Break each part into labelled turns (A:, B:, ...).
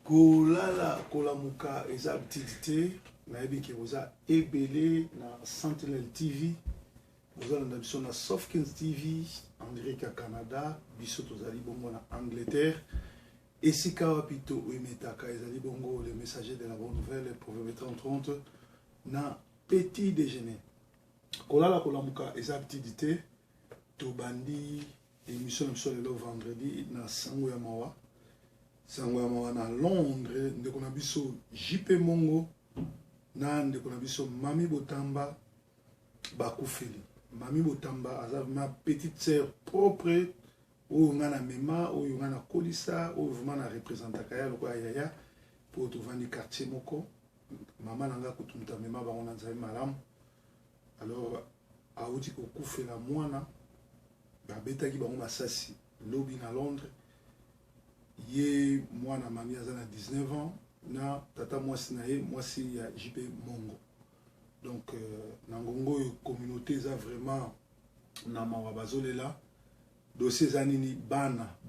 A: kolala kolamuka eza activité nayebi ke boza ebele na Sentinel TV boza na biso na Sofkins TV en direct à Canada biso tozali bongo na Angleterre esika wapi to oyemetaka ezali bongo le messager de la bonne nouvelle proverbe 30 na petit déjeuner kolala kolamuka eza activité tobandi émission le vendredi na sango ya mawa na Londres ndeko na biso JP Mongo na ndeko na biso Mami Botamba bakufeli Mami Botamba aza ma petite sœur propre oyo nga na mema oyo nga na kolisa oyo vraiment na représentaka ya lokola yaya po tovandi quartier moko mama nanga kutumta mema bango na nzambe malamu alors auti kokufela mwana babetaki bango masasi lobi na Londres ye mwana mami aza na 19 ans na tata mwasi na ye mwasi ya JP Mongo donc na ngongo yo communauté eza vraiment na mawa bazolela dossier za nini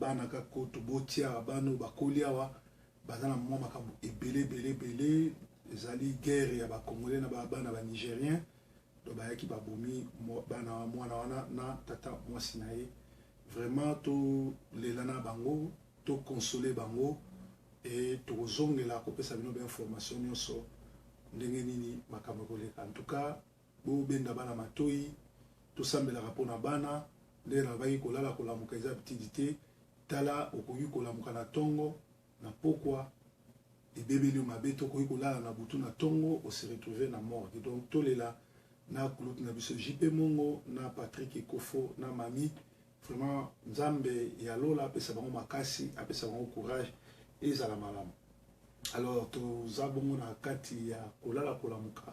A: bana kako tobotia bana bakoli awa baza na mwa makambo ebele ezali guerre ya ba congolais na bana ba nigérien do bayaki babomi bana mwana wana na tata mwasi na ye vraiment to lelana bango to consoler bango et to zongela ko pesa bino ba information nyonso ndenge nini makambo koleka en tout cas bo benda bana matoi to sambela rapona bana ndenge na bayi kolala kolamuka eza activité tala okoki kolamuka na tongo na pokwa ebebeli mabe to koki kolala na butu na tongo o se retrouver na mort donc to lela na kulut na biso JP Mongo na Patrick Ekofo na Mami vraiment nzambe ya lola apesa bango makasi apesa bango courage ezala malamu alors toza bongo na kati ya kolala kolamuka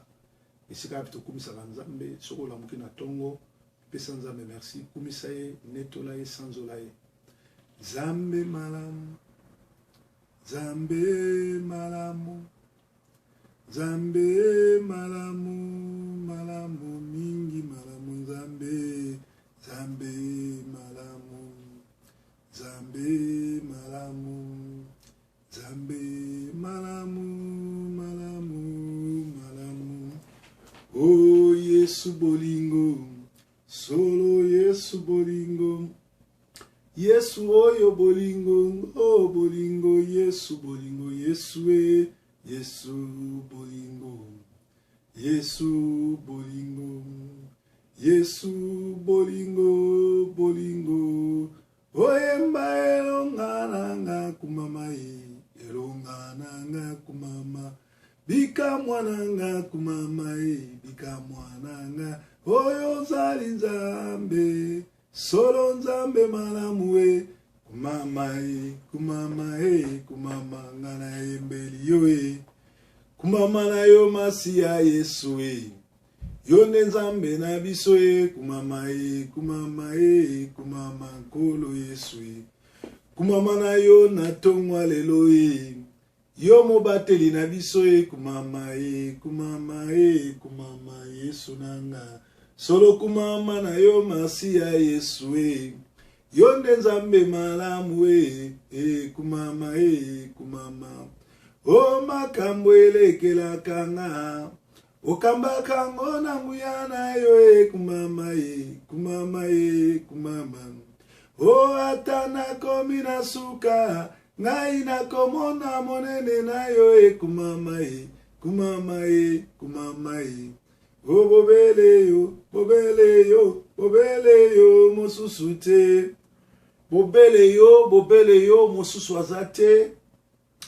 A: esika tokumisaka nzambe soko olamuki na tongo pesa nzambe merci kumisa ye netola ye sanzola ye zambe malamu zambe malamu zambe malamu malamu mingi malamu zambe zambe malamu zambe malamu zambe malamu malamu malamu oh Yesu bolingo solo Yesu bolingo Yesu oyo bolingo oh bolingo Yesu bolingo Yesu Yesu bolingo Yesu bolingo Yesu bolingo bolingo oyemba elongananga kumamai elongananga kumama bika mwananga kumamai bika mwananga oyo zali nzambe solo nzambe malamu we kumamai kumama ngana yembeli yo kumama na yo masiya Yesu yone nzambe na biso kumama nkolo Yesu kumama na yo na tongwa lelo yo mobateli na biso kumama Yesu nanga solo kumama na yo masiya Yesu yonde nzambe malamu kumama o makambo elekela kanga okamba kango na nguya na yo kumama o atana komi na suka ngai na komona monene na yo kumama o bobele yo mosusu te bobele yo mosusu azate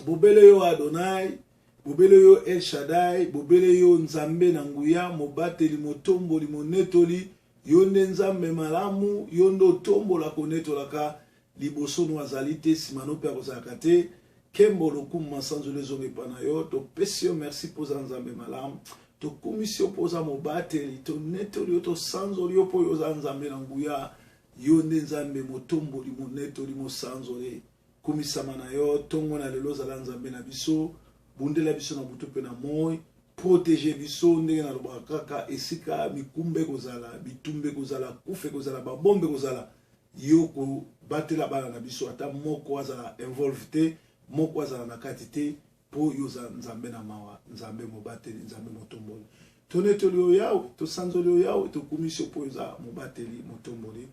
A: bobele yo Adonai bobele yo El Shaddai bobele yo nzambe na nguya mobateli motomboli monetoli yonde nzambe malamu yondo tombola konetolaka liboso no azali te simano pe akozalaka te kembo lokumu masanzo lezonge pana yo topesi yo merci poza nzambe malamu tokumisi yo poza mobateli tonetoli yo tosanzoli yo po yo za nzambe na nguya yonde nzambe motomboli monetoli mosanzoli kumisama na yo tongo na lelo zala nzambe na biso bundela biso na butu pe na moi protéger biso ndenge na lobaka kaka esika mikumbe kozala bitumbe kozala kufe kozala babombe kozala yo ko batela bana na biso ata moko azala involve te moko azala na kati te po yo nzambe na mawa nzambe mobateli nzambe motomboli tonetoli yo yawe tosanzoli yo yawe tokumisi yo po eza mobateli motomboli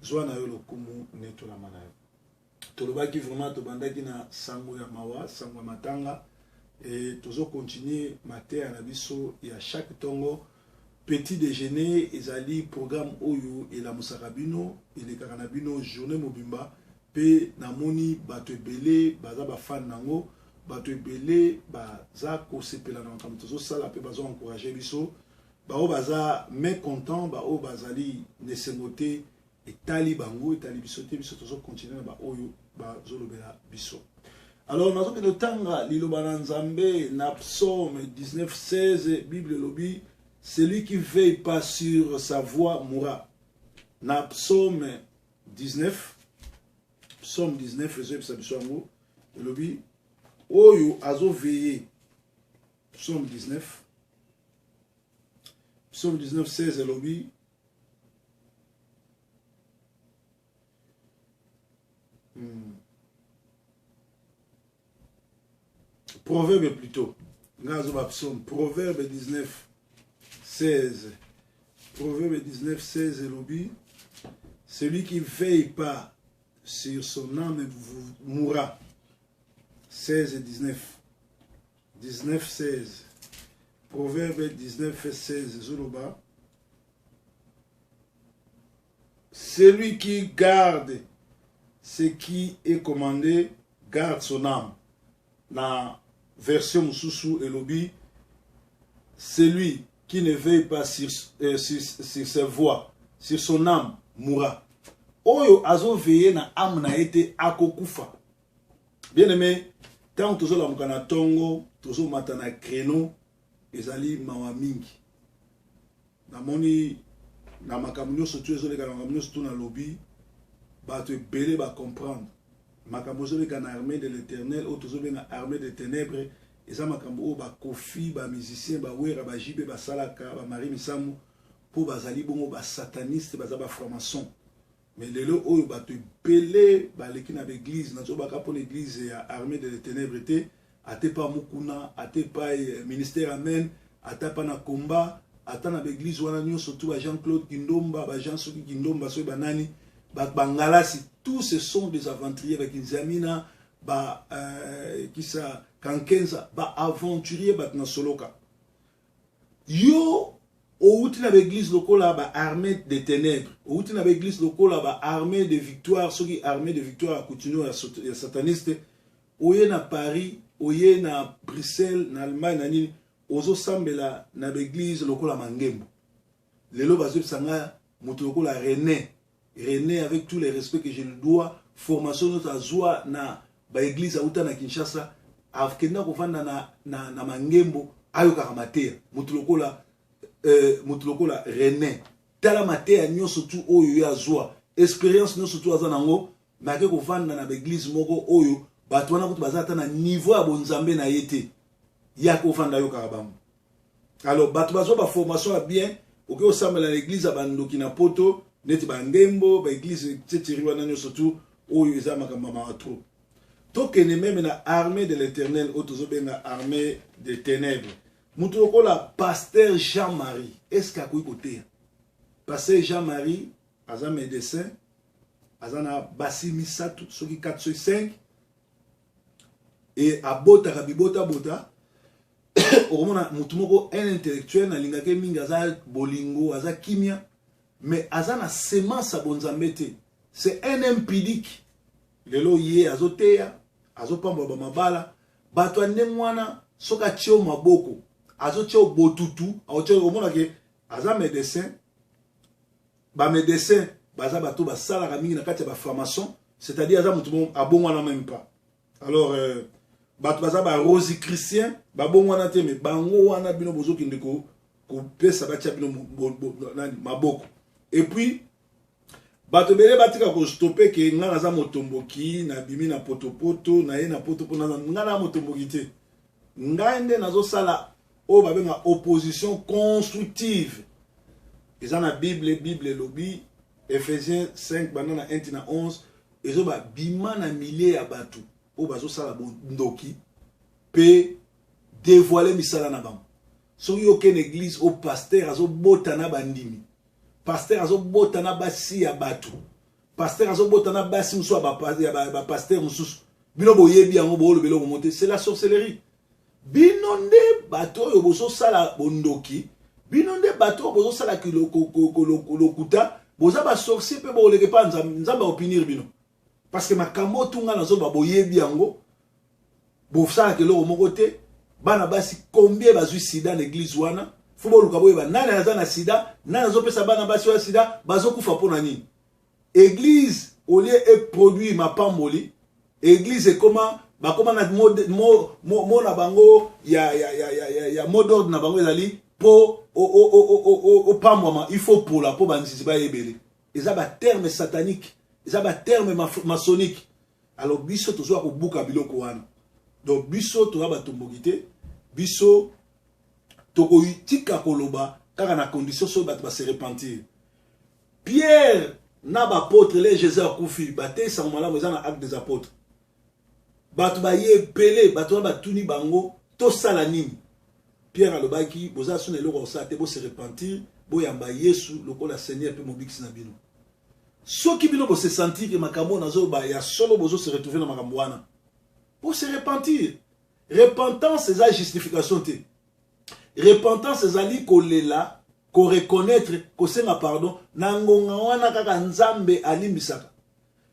A: zwa na yo lokumu netolama na yo tolobaki vraiment tobandaki na sango ya mawa sango ya matanga et tozo continuer mateya na biso ya chaque tongo petit déjeuner ezali programme oyo elamusaka bino elekaka na bino journée mobimba pe namoni bato ebele baza bafan nango bato ebele baza kosepela na makambo tozosala pe bazo encourager biso bao baza mécontent bao bazali nesengo te etali bango etali biso te biso tozo continuer na baoyo bazolobela biso. Alors nazo ke tanga liloba na Nzambe na psaume 19:16 Bible lobi celui qui veille pas sur sa voie mourra. Na psaume 19 ezo lobi oyo azo veiller. Psaume 19:16 lobi Proverbe plutôt. Proverbe 19:16. Proverbe 19:16 lobby. Celui qui veille pas sur son âme mourra. 16 et 19. 19:16. Proverbe 19:16 Zoloba. Celui qui garde ce qui est commandé garde son âme. La version Moussoussou et Lobi, celui qui ne veille pas sur ses voies, sur son âme, mourra. Oyo azo veillé na âme na été akokufa. Bien aimé, tant que la mukana tongo, tozo matana créneau, ezali mawa mingi. Na moni na makamyo surtout ezole kana makamyo surtout na Lobi, ba te belé ba comprendre. Makambo zo na armée de l'Éternel o tozo na armée des ténèbres eza makambo o ba kofi ba musicien ba wera ba jibe ba salaka ba mari misamu po bazali bongo ba sataniste baza ba franc-maçon mais lelo oyo ba te belé ba leki na l'église na zo ba ka pour l'église ya armée de ténèbres te ate pa mukuna ate pa ministère amen ata pa na combat ata na l'église wana nyo surtout ba Jean-Claude Kindomba ba Jean Soki Kindomba so ba nani ba bangalasi. Tous ce sont des aventuriers avec Nzamina, qui sa kankenza, aventuriers batna soloka. Yo, au outil avec l'église locale ba armée des ténèbres, au outil avec l'église locale ba armée de victoire, ceux qui armée de victoire à continuer à sataniste, oye na Paris, oye na Bruxelles, na Allemagne, na nini, ozo sambela na l'église locale mangembo. Lelo bazib sanga mutoko la René avec tous les respects que je lui dois, formation notre azwa na ba église à Uta na Kinshasa, afkenda kufanda na mangembo ayo karamatea mutulokola René tala matea nyo surtout oyo ya azwa expérience nyo surtout azanango make kufanda na église moko oyo bato wana kutu bazata na niveau ya bonzambe na yete ya kufanda yo karabam. Alors bato bazwa ba formation bien oké osambela l'église à bandoki na poto neti bangembo ba église tsetiriwa nanyo surtout oyo eza makamba matro tokene même na armée de l'Éternel otozo benga armée des ténèbres mutoko la pasteur Jean-Marie est-ce qu'a koyi côté pasteur Jean-Marie aza médecin azana basi misatu soki 405 et abota kabibota bota omona mutumoko un intellectuel na lingake minga aza bolingo aza kimia mais azana semence abonzambete c'est un impudique lelo ye azoteya azopamba ba mabala bato ndemwana soka tio maboko azotio botutu aotio omona ke aza médecin médecin baza bato basala mingi na kati ya ba formation c'est-à-dire aza mutu abongwana même pas alors bato baza ba rosicrucien babongwana te mais bango wana bino bozoki ndeko ko pesa batia bino maboko. Et puis, bato bele batika ko stopper ke ngana za motomboki na bimi na potopoto na ye na potopo na ngana motomboki te. Ngande nazo sala o babenga opposition constructive. Eza na Bible lobi Ephésiens 5 banana 1 na 11 ezo ba bima na milliers ya bato o bazo sala ndoki pe dévoiler misala na bango. Soki aucune église au pasteur azo botana bandimi. Pasteur azo botana basi ya batu. Pasteur azo botana basi musu ba pasteur musu. Bino boyebi yango bo lobelo monter, c'est la sorcellerie. Binonde bato yo bozo sala bondoki. Binonde bato bozo sala lokuta. Boza ba sorcier pe bo leke pa nzamba opinir bino. Parce que makambo tunga nazo ba boyebi yango. Bo sala ke lo moko te. Bana basi combien bazui sida l'église wana. Fubo luka boyeba nani aza na sida, nani azopesa bana basi wa sida, bazo kufa pona nini. Église au lieu et produit ma pamboli. Église est comment ba comment na mo na bango ya mot d'ordre na bango ezali po o pamboma il faut pour la po banisi ba yebele. Eza ba terme satanique, eza ba terme maçonnique. Alors biso tozo ko buka biloko wana. Donc biso to ba tombokité, biso toko tika koloba kaka na condition so ba se repentir. Pierre na ba apôtre les Jésus akufi baté sa malamu eza na acte des apôtres. Batu ba ye pelé batu ba tuni bango to sala nini. Pierre alobaki boza sone loko sa te bo se repentir, bo yamba Yesu lokola Seigneur pe mobikisi na bino. Soki bino bo se sentir que makambo nazo ba ya solo bozo se retrouver na makambo wana. Pour se repentir. Repentance, c'est la justification. Repentance, c'est ali kolela, ko reconnaître, ko senga pardon, nangonga wana kaka nzambe alimbisaka.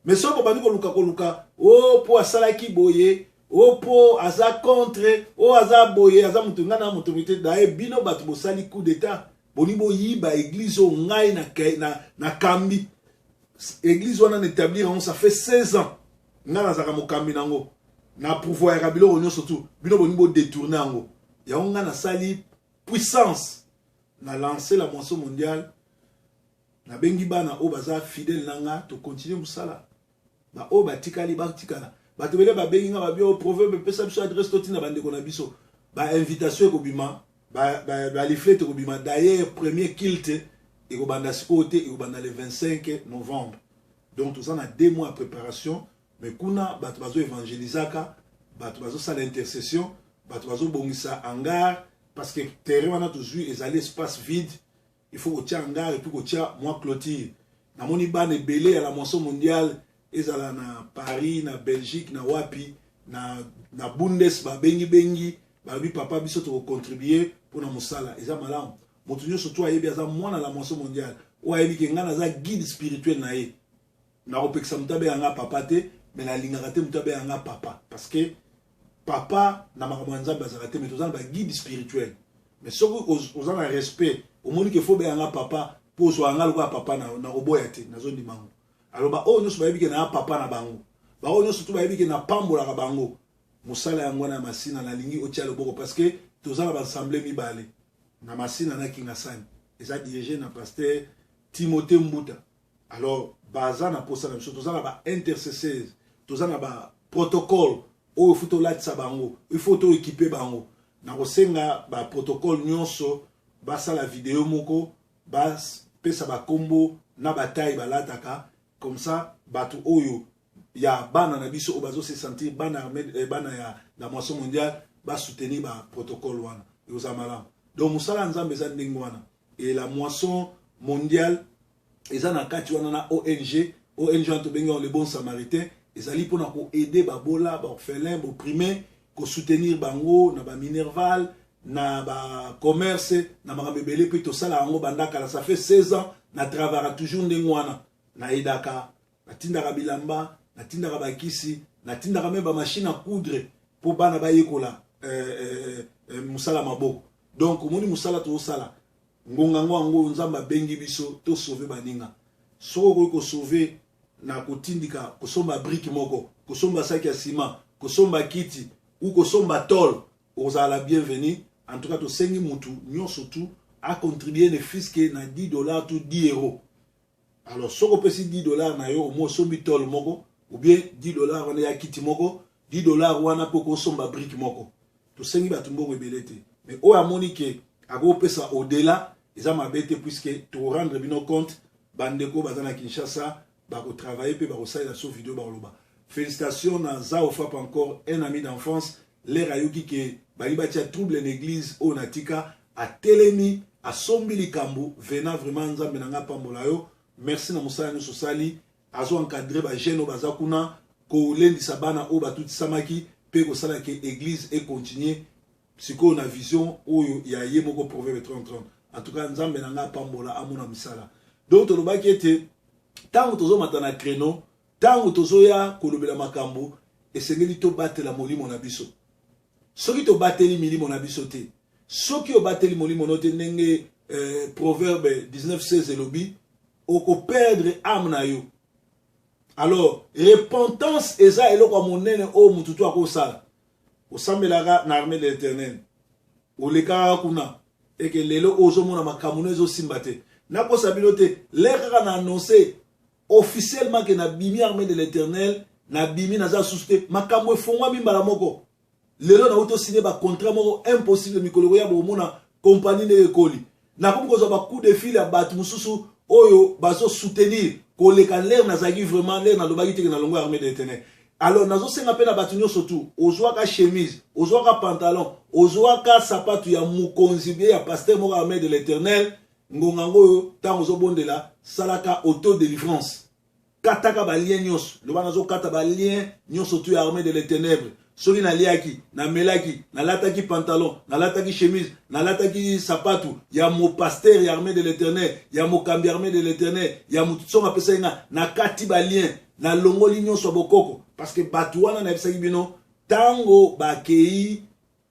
A: Mais so ko bandi ko luka, oh po asala ki boye, oh po aza contre, oh aza boye, aza mutu ngana mutu mite dae bino batu bo sali coup d'état. Boni bo yiba église o ngai na kambi. Église wana n'établir ça fait 16 ans. Ngana zaka mo kambi nango. Na pouvoir ya bilo onyo surtout bino bonibo détourner ango ya onga na sali puissance na lancer la moisson mondiale na bengi bana o baza fidèle nanga to continuer musala ba o batikali batikala ba tebele ba bengi nga ba bio proverbe pesa biso adresse toti na bande ko na biso ba invitation ko bima ba leaflet ko bima d'ailleurs premier kilte et ko banda côté et ko banda le 25 novembre. Donc tout ça on a 2 mois de préparation. Mais kuna batu bazo evangelisaka, batu bazo sa l'intercession, batu bazo bongisa hangar parce que terrain wana toujours ezali espace vide, il faut que hangar et puis que moi clôture. Na moni ban ebele à la moisson mondiale, ezala na Paris, na Belgique, na wapi, na Bundes ba bengi ba bi papa biso to contribuer pour na musala. Eza malamu. Motunyo surtout ayebi aza mwana la moisson mondiale. O ayebi ke ngana za guide spirituel na ye. Na opeksa mutabe anga papa te. Mais la ligne raté mutabe anga papa parce que papa na makamwanza bazarate mais tozana ba guide spirituel mais soko ozana respect au moni que faut be anga papa pour so anga lokwa papa na oboyate na zone dimango alors ba o nyoso ba yebike na papa na bango ba o nyoso tu ba yebike na pambola ka bango musala yango na masina na lingi otia loboko parce que tozana ba assemblée mibale na masina na kingasani eza dirigé na pasteur Timothée Mbuta. Alors baza na posa na biso tozana ba intercesseur tozana ba protocole o futo latsa bango il faut to équiper bango na kosenga ba protocole nyonso basa la vidéo moko bas pesa ba combo na bataille balataka comme ça batu oyo ya bana na biso o bazo se sentir bana ya la moisson mondiale ba soutenir ba protocole wana yoza malam donc musala nzambe za ndingo wana et la moisson mondiale eza na kati wana na ONG to benga le bon samaritain ezali pona ko aider ba bola ba orphelin ba opprimé ko soutenir bango na ba minerval na ba commerce na ba bebele puis to sala yango bandaka ça fait 16 ans na travailla toujours ndengwana na idaka na tindaka bilamba na tindaka bakisi na tindaka même ba machine à coudre pour bana ba yekola musala maboko donc omoni musala to sala ngonga ngo nzamba bengi biso to sauver baninga soko ko sauver na kotindika kosomba brique moko kosomba sac ya ciment kosomba kiti ou kosomba tol ozala bienvenue en tout cas to sengi mutu nyonso tout a contribuer ne fisque na $10 to €10. Alors soko pesi $10 na yo mo sombi tol moko ou bien $10 wana ya kiti moko $10 wana po kosomba brique moko to sengi batumbo ebelete mais o amoni ke ago pesa au-delà eza mabete puisque to rendre bino compte bandeko bazana Kinshasa ba ko travailler pe ba ko salela so vidéo ba loba félicitations à Zao Fap encore, un ami d'enfance, les Rayuki qui Balibatia trouble l'église au Natika, à Telemi, à Sombili Kambu, venant vraiment Nzambe Nanga Pambolayo. Merci na Moussa Nous Sali, Azo encadré ba Geno Bazakuna, ko Lendi Sabana o Batuti Samaki, pe ko sala que église et continuer. Si on a vision, où il y a Yemoko Proverbe 30-30. En tout cas, Nzambe Nanga Pambola, Amuna Misala. Donc, le bac était, tant que tu as matana créneau, tant que tu as kolobela makambo, et c'est que tu batte la moli mon abisso. Ce qui te batte les mili mon abisso te. Ce qui te batte les moli mon ote nenge Proverbe 19-16 et lobby, ou ko perdre âme na yo. Alors, repentance et ça, et là, comme on est au mututu à kosala. Au sambelara na armée de l'Éternel. Au lekara kuna. Et que lelo ozo mona makamunezo simbate. Na ko sabilote, l'erreur na annoncé officiellement que na bimi armée de l'Éternel, na bimi na za susute, makamwe fongwa mimbala moko. Lelo na auto signé ba contrat moko impossible mikolo ya bo mona compagnie de ekoli. Na comme ko zo ba coup de fil ya bat mususu oyo bazo soutenir ko leka l'air na zagi vraiment l'air na lobaki te na longo armée de l'Éternel. Alors nazo senga pe na batunyo surtout, ozwa ka chemise, ozwa ka pantalon, ozwa ka sapatu ya mukonzi bien ya pasteur moko armée de l'Éternel. Ngongango tant aux obondela salaka auto délivrance kataka ba lien nyos le banazo kata ba lien nyos tu armée de les ténèbres soki na liaki na melaki na lataki pantalon na lataki chemise na lataki sapatu ya mo pasteur ya armée de l'Éternel ya mo kambi armée de l'Éternel ya mutsonga pesa nga na kati ba lien na longoli nyos bokoko parce que batuana na bisaki bino tango ba kei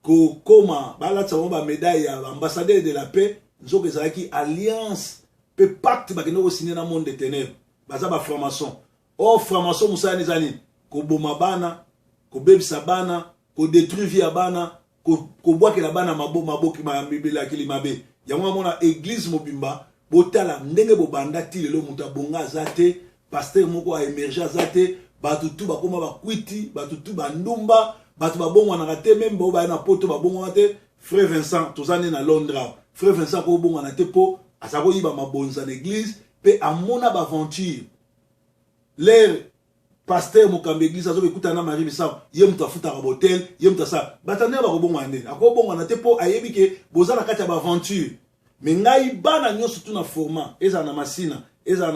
A: ko koma bala tsamo ba médaille ya ambassadeur de la paix. Nous avons alliance, peu pacte, nous avons signé dans le monde des ténèbres. Nous avons franc-maçon. Oh, franc-maçon, nous avons dit, ko boma bana, ko bebisa bana, ko détruire via bana, ko boire que la bana mabo ki ma bibela ki li mabe. Yamwa mona église mobimba, botala ndenge bobanda ti lelo muta bonga zate, pasteur moko a émerger zate, batutu bakoma bakwiti, batutu bandumba, batu babongo na rate même bo ba na poto babongo rate. Frère Vincent, tous années na Londres. Frère Vincent ko bongo na tepo, asako yiba mabonza l'église, pe amona ba aventure. L'air pasteur mokambe église azo écouter na Marie Bissau, yem ta futa ka hotel, yem ta sa. Batane ba ko bongo ande. Ako bongo na tepo ayebi ke bozala kati ba aventure. Mais ngai bana nyoso tu na format, eza na Masina, eza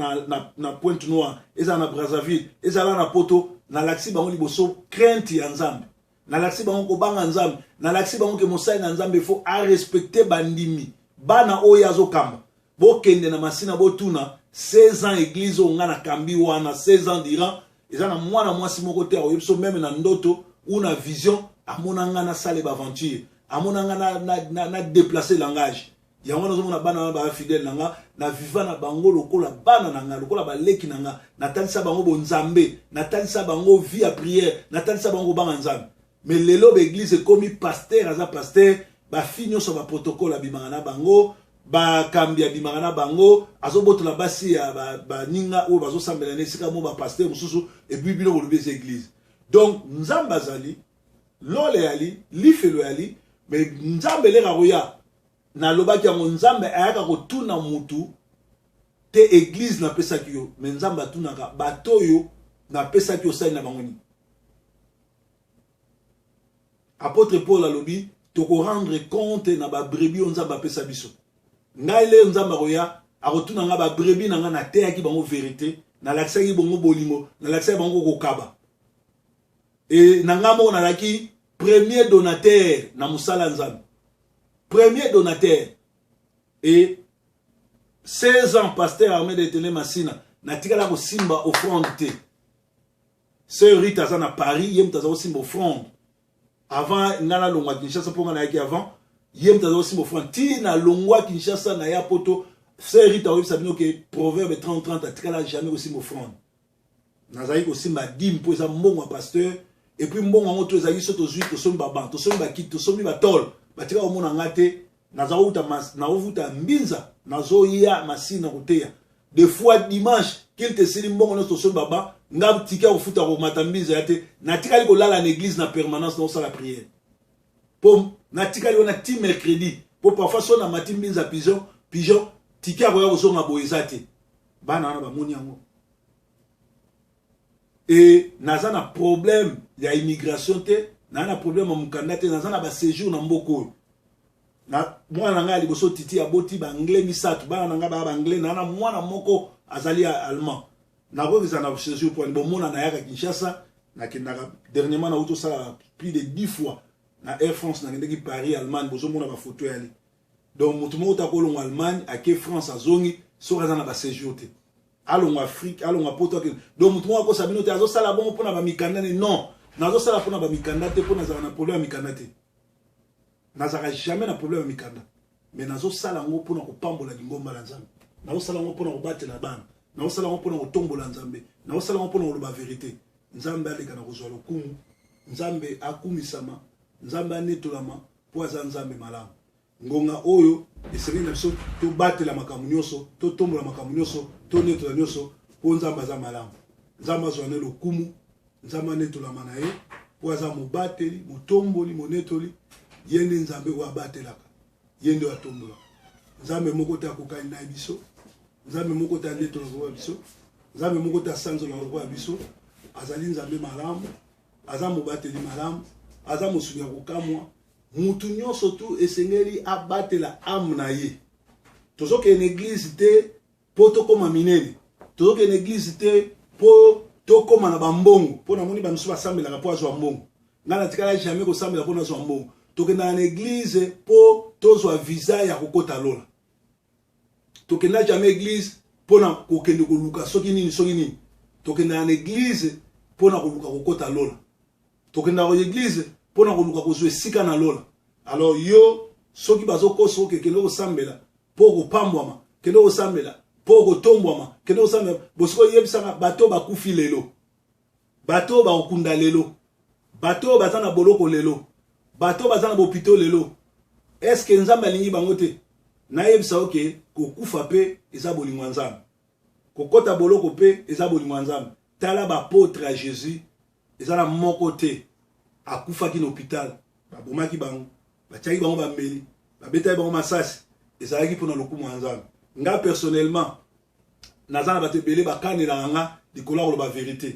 A: na Pointe Noire, eza na Brazzaville, eza na Poto, na laksi bango liboso crainte ya Nzambe. Na laksi bango ko banga Nzambe, na laksi bango ke mosai na Nzambe faut a respecter bandimi. Bana oyazo kamba. Bo kende na Masina bo tuna 16 ans église o ngana kambi wana 16 ans dirant, eza na mwana mwasi moko te oyebso même na ndoto ou na vision amona ngana sale ba aventure, amona ngana na déplacer langage. Ya wana zo mona bana ba fidèle nanga na viva na bango lokola bana nanga lokola ba leki nanga na talisa bango bo Nzambe, na talisa bango vie à prière, na talisa bango banga Nzambe. Mais lelo l'église comme pasteur aza pasteur ba finyo so ba protocole abimanga na bango ba kambia bimanga na bango azoboto la basi ya ba ninga o bazo sambela ne sika mo ba pasteur mususu et puis bino ko lobeza église. Donc Nzamba zali lole ali lifelo ali mais Nzambe le raroya na lobaki ya Nzambe ayaka ko tuna mutu te église na pesa kiyo mais Nzamba tunaka batoyo na pesa kiyo sai na bangoni. Apôtre Paul a lobby, tu peux rendre compte na ba brebis on zamba pesa biso. Ngaile nzamba roya, a retourna nga ba brebis na nga na terre ki bango vérité, na laksa ki bango bolimo, na laksa bango kokaba. Et na nga mo na laki premier donateur na musala nzambe. Premier donateur. Et 16 ans pasteur armé de Télé Massina, na tikala ko simba offrande te. Sœur Rita za na Paris, yem taza ko simba offrande. Avant nana longwa Kinshasa pour ngana yaki avant yem tazo aussi mo franti na longwa Kinshasa na ya poto c'est Rita oui sabino que proverbe 30-30 atikala jamais aussi mo front nazali aussi ma dim pour ça mbongo pasteur et puis mbongo ngo to ezali soto zui to somba ban to somba kit to sombi ba tol batika o mona ngate nazo uta mas na uvuta mbinza nazo ya masina kuteya des fois dimanche qu'il te sili mbongo no to somba ban ngab tika ufuta ko matambiza yate na tika ko lala en église na permanence dans la prière pour na tika li na ti mercredi pour parfois so na matimbinza pigeon tika ko ya ko zonga boyezate bana na ba moni yango et naza na problème ya immigration te na problème ya mukanda te naza na ba séjour na mboko na mwana nga liboso titi aboti ba anglais misatu bana nga ba anglais na mwana moko azali allemand na ko za na séjour pour bomona na yaka Kinshasa na kinaka dernièrement na auto ça plus de 10 fois na Air France na ndeki Paris Allemagne bozo mona ba photo yali donc mutu mo ta ko longo Allemagne ake France azongi so kaza na ba séjour te allons Afrique allons à poto donc mutu mo ko sabino te azo sala bon pona ba mikanda non nazo sala pona ba mikanda te pona za na problème mikanda te nazaka jamais na problème mikanda mais nazo sala ngo pona ko pambola ngomba la nzambe nazo sala ngo pona ko batela bana nazo sala ngo pona ko tombola nzambe nazo sala ngo pona ko ba vérité nzambe aleka na kozwa lokumu nzambe akumisama nzambe anetolama po aza nzambe malamu ngonga oyo esengeli na biso tobatela makambo nyonso totombola makambo nyonso tonetola nyonso po nzambe aza malamu nzambe azwa ne lokumu nzambe anetolama na ye po aza mobateli motomboli monetoli ye nde nzambe oyo abatelaka ye nde atombolaka nzambe moko te akokani na biso nzambe moko te anetolaka lokola biso nzambe moko te asanzolaka lokola biso azali nzambe malamu aza mobateli malamu aza mosungi ya kokamwa mutu nyonso tu esengeli abatela ame na ye tozokende église te po tokoma minene tozokende église te po tokoma na bambongo mpo namoni bamisu basambelaka po azwa mbongo ngai natikala jamais kosambela mpo nazwa mbongo tokendaka na église po tozwa visa ya kokota lola tokenda jamais église mpo na kokende koluka soki nini tokendaka na église mpo na koluka kokota lola tokendaka na église mpo na koluka kozwa esika na lola alors yo soki bazokosa okekende kosambela mpo kopambwama kende kosambela mpo kotombwama kende kosambela bosiko yebisaka bato bakufi lelo bato bakokunda lelo bato baza na boloko lelo bato baza na bopito lelo eske nzambe alingi bango te nayebisa oke kokufa pe eza bolingo nzambe kokota boloko pe eza bolingo nzambe tala bapotre ya Jésus eza na moko te akufaki na hôpital babomaki bango batiaki bango bambeli babetaki bango masasi ezalaki mpona lokumu ya nzambe nga personnellement naza na bato ebele bakanelaka nga likolo ya koloba vérité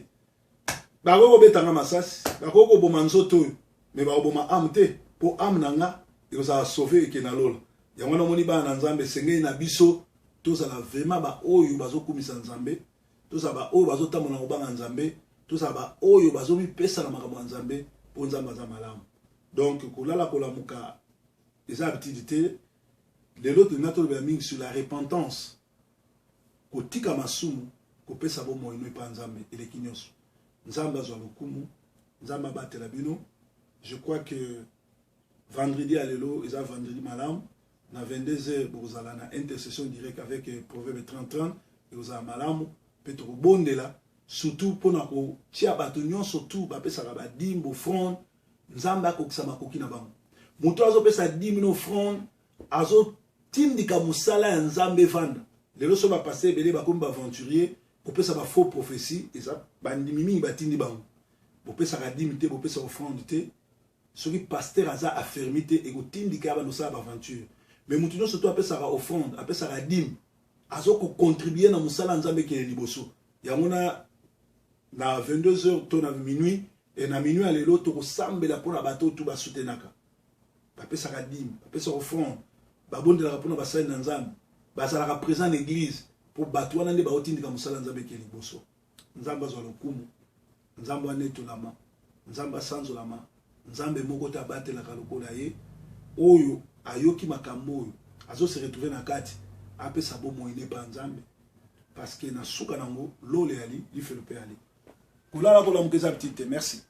A: bakoki kobetanga masasi bakoki koboma nzoto oyo me bakoboma ame te mpo ame na nga ekozala sauve ekenda lola yango namoni bana na nzambe esengeli na biso tozala vraiment baoyo bazokumisa nzambe tozala baoyo bazotambola na kobanga nzambe tozala baoyo bazomipesa na makambo ya nzambe mpo nzambe aza malamu donc kolala kolamuka eza habitude te lelo tolinga tolobela mingi sur la repentance kotika masumu kopesa bomoi no epa nzambe eleki nyonso nzambe azwa lokumu nzambe abatela bino je crois que vendredi à lelo eza vendredi malamu na 22h bokozala na intercession directe avec proverbe 30 ekozala malamu mpe tokobondela surtout mpona kotia bato nyonso tu bapesaka badimbe offrande nzambe akokisa makoki na bango moto azopesa 10 000 offrande azotindika mosala ya nzambe evanda lelo so bapaster ebele bakomi baaventurier kopesa bafaux prophétie eza bandimi mingi batindi bango bopesaka 10 000 te bopesa offrande te soki paster aza affermi te ekotindika ya bandosala baaventure mais moto nyonso to apesaka offrande apesaka dime azokocontribue na mosala ya nzambe ekende liboso yango na 22h to na minuit et na minuit ya lelo tokosambela mpona bato tu basutenaka bapesaka dime bapesaka offrande babondelaka mpona basali na nzambe bazalaka présent na église mpo bato wana nde baotindika mosala ya nzambe ekende liboso nzambe azwa lokumu nzambe anetolama nzambe asanzolama nzambe moko te abatelaka lokola ye oyo ayoki makambo oyo azose retrouver na kati apesa bomoi nepa nzambe parce que na suka nango lole ali lifelo pe ali kolala kolamuka eza petite merci.